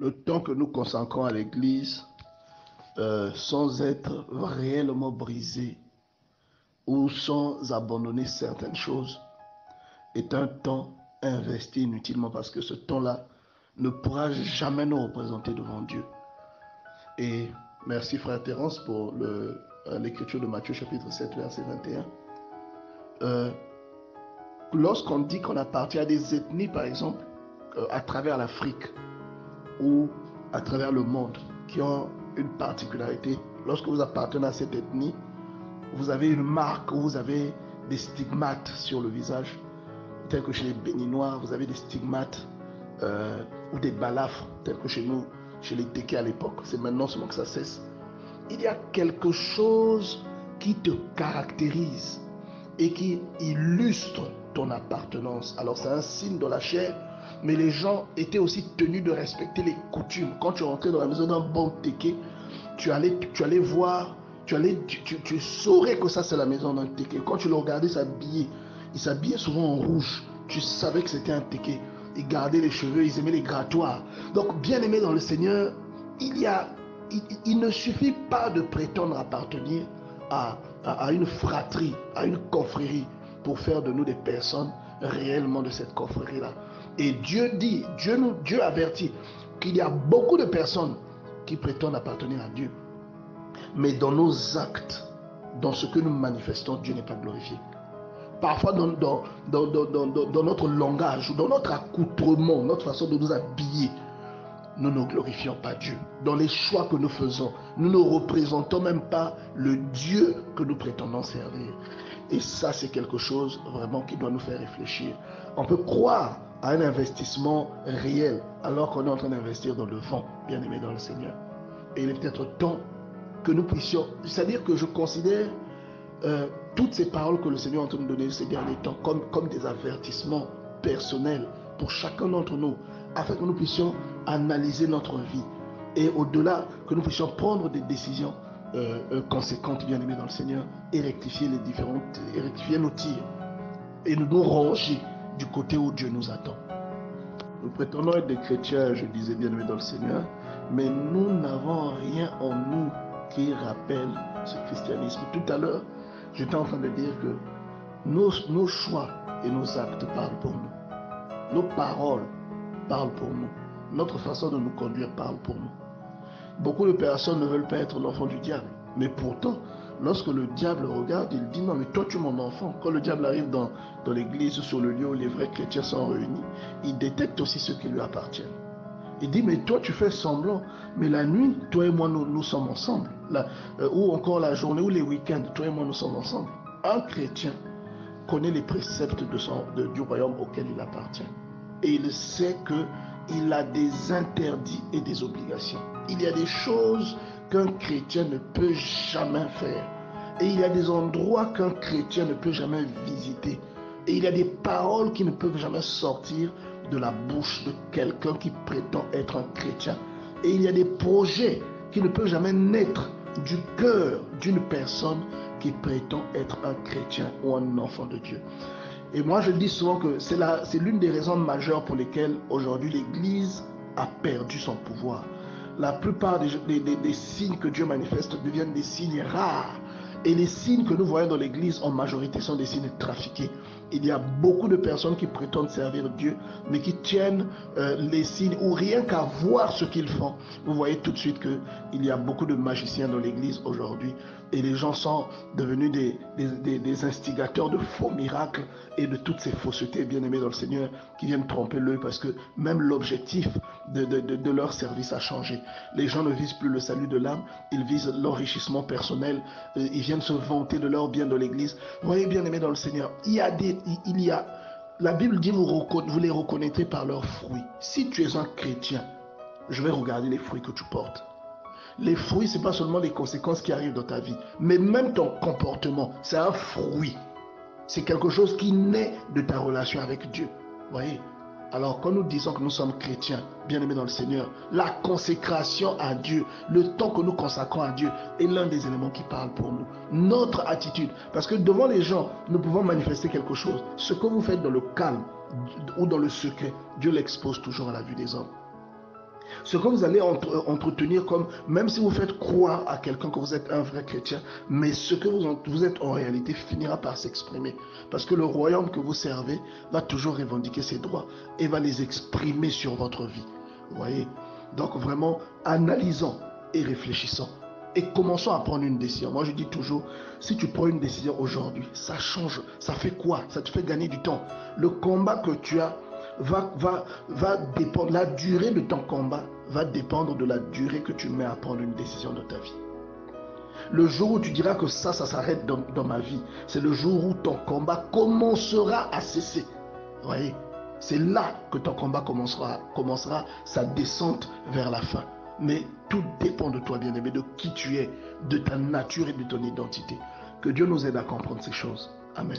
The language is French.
le temps que nous consacrons à l'Église sans être réellement brisé ou sans abandonner certaines choses est un temps investi inutilement parce que ce temps-là ne pourra jamais nous représenter devant Dieu. Et merci frère Terence pour l'écriture de Matthieu chapitre 7 verset 21. Lorsqu'on dit qu'on appartient à des ethnies par exemple à travers l'Afrique ou à travers le monde qui ont une particularité, lorsque vous appartenez à cette ethnie, vous avez une marque ou vous avez des stigmates sur le visage, tel que chez les Béninois, vous avez des stigmates ou des balafres, tel que chez nous, chez les Tékés à l'époque. C'est maintenant seulement que ça cesse. Il y a quelque chose qui te caractérise et qui illustre ton appartenance. Alors c'est un signe de la chair, mais les gens étaient aussi tenus de respecter les coutumes. Quand tu rentrais dans la maison d'un bon Téké, tu allais voir, tu saurais que ça c'est la maison d'un Téké. Quand tu le regardais s'habiller, il s'habillait souvent en rouge. Tu savais que c'était un Téké. Ils gardaient les cheveux, ils aimaient les grattoirs. Donc, bien aimé dans le Seigneur, il ne suffit pas de prétendre appartenir à une fratrie, à une confrérie, pour faire de nous des personnes réellement de cette confrérie-là. Et Dieu dit, Dieu avertit qu'il y a beaucoup de personnes qui prétendent appartenir à Dieu. Mais dans nos actes, dans ce que nous manifestons, Dieu n'est pas glorifié. Parfois dans notre langage ou dans notre accoutrement, notre façon de nous habiller, nous ne glorifions pas Dieu. Dans les choix que nous faisons, nous ne représentons même pas le Dieu que nous prétendons servir. Et ça, c'est quelque chose vraiment qui doit nous faire réfléchir. On peut croire à un investissement réel alors qu'on est en train d'investir dans le vent, bien aimé dans le Seigneur. Et il est peut-être temps que nous puissions, c'est-à-dire que je considère toutes ces paroles que le Seigneur est en train de donner ces derniers temps comme des avertissements personnels pour chacun d'entre nous, afin que nous puissions analyser notre vie et au-delà, que nous puissions prendre des décisions conséquentes, bien aimées dans le Seigneur, et rectifier nos tirs et nous ranger du côté où Dieu nous attend. Nous prétendons être des chrétiens, je disais, bien aimés dans le Seigneur, mais nous n'avons rien en nous qui rappelle ce christianisme. Tout à l'heure, j'étais en train de dire que nos choix et nos actes parlent pour nous. Nos paroles parlent pour nous. Notre façon de nous conduire parle pour nous. Beaucoup de personnes ne veulent pas être l'enfant du diable. Mais pourtant, lorsque le diable regarde, il dit non, mais toi tu es mon enfant. Quand le diable arrive dans l'église ou sur le lieu où les vrais chrétiens sont réunis, il détecte aussi ceux qui lui appartiennent. Il dit, mais toi tu fais semblant, mais la nuit, toi et moi nous sommes ensemble. Ou encore la journée ou les week-ends, toi et moi nous sommes ensemble. Un chrétien connaît les préceptes du royaume auquel il appartient. Et il sait qu'il a des interdits et des obligations. Il y a des choses qu'un chrétien ne peut jamais faire. Et il y a des endroits qu'un chrétien ne peut jamais visiter. Et il y a des paroles qui ne peuvent jamais sortir de la bouche de quelqu'un qui prétend être un chrétien. Et il y a des projets qui ne peuvent jamais naître du cœur d'une personne qui prétend être un chrétien ou un enfant de Dieu. Et moi je dis souvent que c'est l'une des raisons majeures pour lesquelles aujourd'hui l'Église a perdu son pouvoir. La plupart des signes que Dieu manifeste deviennent des signes rares. Et les signes que nous voyons dans l'Église en majorité sont des signes trafiqués. Il y a beaucoup de personnes qui prétendent servir Dieu, mais qui tiennent les signes, ou rien qu'à voir ce qu'ils font. Vous voyez tout de suite qu'il y a beaucoup de magiciens dans l'Église aujourd'hui, et les gens sont devenus des instigateurs de faux miracles et de toutes ces faussetés, bien aimés dans le Seigneur, qui viennent tromper l'œil parce que même l'objectif de leur service a changé. Les gens ne visent plus le salut de l'âme, ils visent l'enrichissement personnel, ils viennent se vanter de leur bien dans l'Église. Vous voyez, bien aimés dans le Seigneur, la Bible dit vous les reconnaîtrez par leurs fruits. Si tu es un chrétien, je vais regarder les fruits que tu portes. Les fruits, ce n'est pas seulement les conséquences qui arrivent dans ta vie, mais même ton comportement, c'est un fruit. C'est quelque chose qui naît de ta relation avec Dieu. Vous voyez? Alors, quand nous disons que nous sommes chrétiens, bien-aimés dans le Seigneur, la consécration à Dieu, le temps que nous consacrons à Dieu est l'un des éléments qui parlent pour nous. Notre attitude, parce que devant les gens, nous pouvons manifester quelque chose. Ce que vous faites dans le calme ou dans le secret, Dieu l'expose toujours à la vue des hommes. Ce que vous allez entretenir comme, même si vous faites croire à quelqu'un que vous êtes un vrai chrétien, mais ce que vous êtes en réalité finira par s'exprimer. Parce que le royaume que vous servez va toujours revendiquer ses droits et va les exprimer sur votre vie. Vous voyez? Donc vraiment, analysons et réfléchissons. Et commençons à prendre une décision. Moi, je dis toujours, si tu prends une décision aujourd'hui, ça change. Ça fait quoi? Ça te fait gagner du temps. Le combat que tu as va dépendre, la durée de ton combat va dépendre de la durée que tu mets à prendre une décision de ta vie. Le jour où tu diras que ça s'arrête dans ma vie, c'est le jour où ton combat commencera à cesser. Vous voyez? C'est là que ton combat commencera sa descente vers la fin. Mais tout dépend de toi, bien-aimé, de qui tu es, de ta nature et de ton identité. Que Dieu nous aide à comprendre ces choses. Amen.